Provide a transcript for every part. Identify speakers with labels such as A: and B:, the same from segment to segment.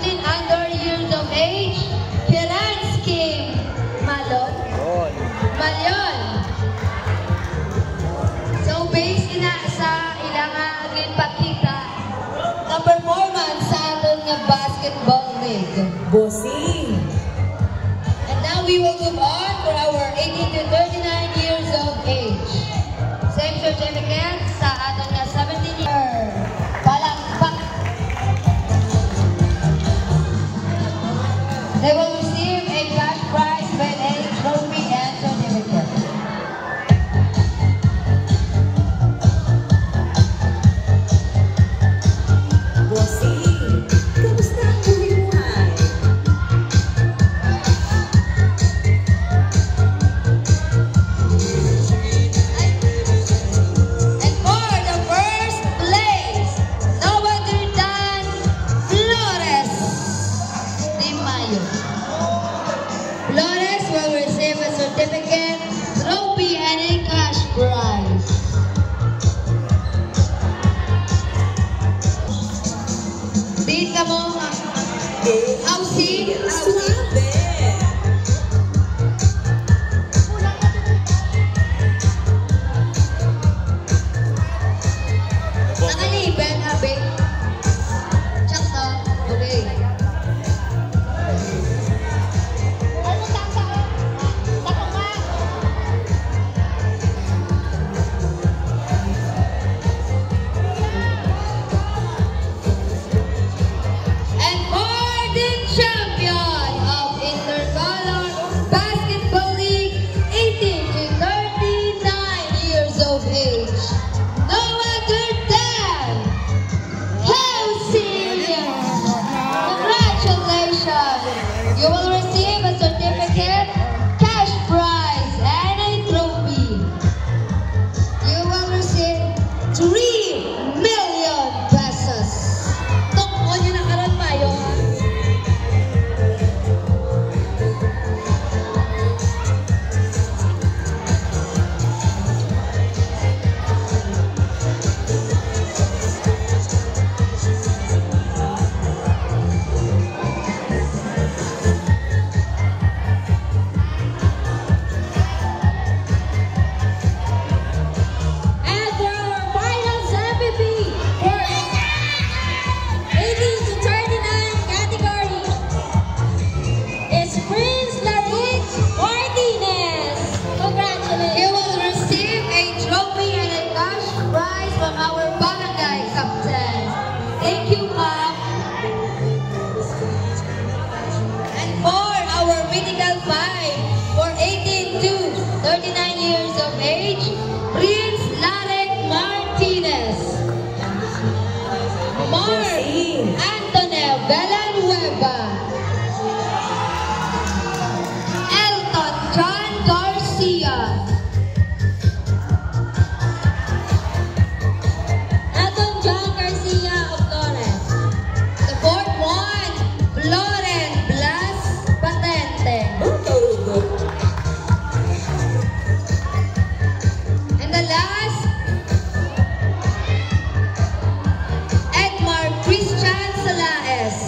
A: under years of age, Piransky Malon. So, based na sa ilang pagkita na performance sa aton nga basketball league.
B: Bossing.
A: And now we will move on for our 18 to 39 years of age. Same certificate sa aton nga 17 year. Palakpak. They will receive a cash prize with a trophy and certificate.
B: Bossing. Kamusta ang buhay-buhay?
A: And for the first place, no other than Flores Di Mayo. Flores will receive a certificate, trophy, and a cash prize. Di ka mo housing.
B: Suwabe.
A: Nakaliban, abi. Check na. Okay. And for the champion of Intercolor Basketball League, 18 to 39 years of age, no other than Helsing. Congratulations! You will receive a certificate, cash prize, and a trophy. You will receive 3 million pesos. Tungkol yun ang karan mayo. And for our finals MVP for 18 to 39 category is Prince Larit Martinez. Congratulations. He will receive a trophy and a cash prize from our barangay captain. Thank you, ma'am. And for our medical five for 18 to 39 years of age, Prince Larek Martinez. Mark Antonio Villanueva. Elton John Garcia. Elton John Garcia of Flores. The fourth one, Floren Blas Patente. And the last, Edmar Christian Salaes.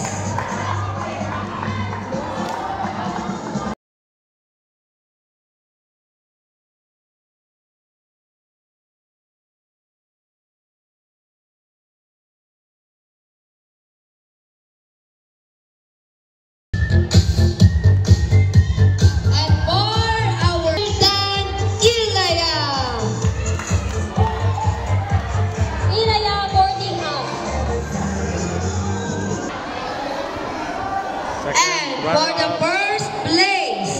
A: And for our Dan Ilaya. Ilaya boarding house. And for the first place,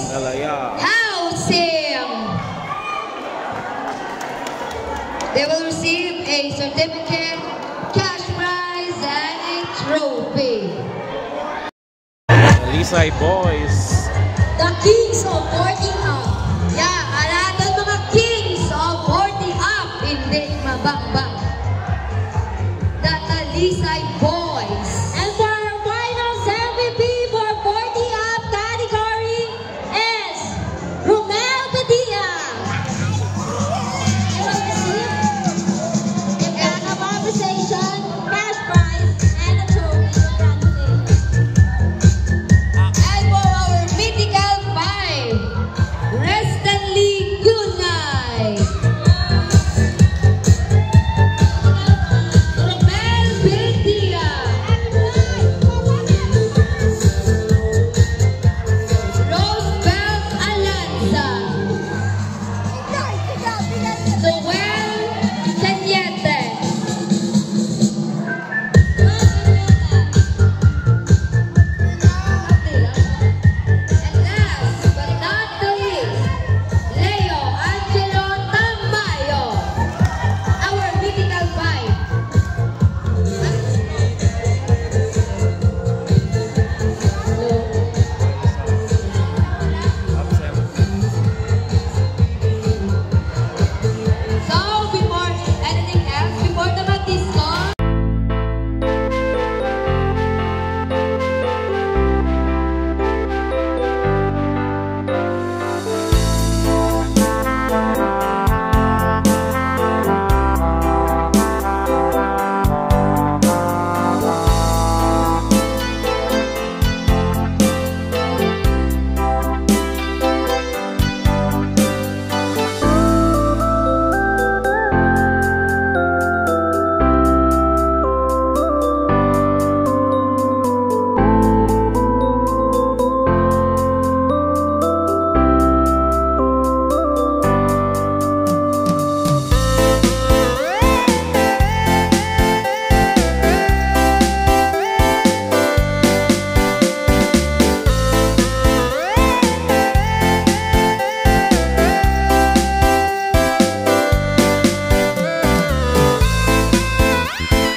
A: Housing. They will receive a certificate, cash prize, and a trophy.
C: Lisay Boys.
A: The Kings of Boarding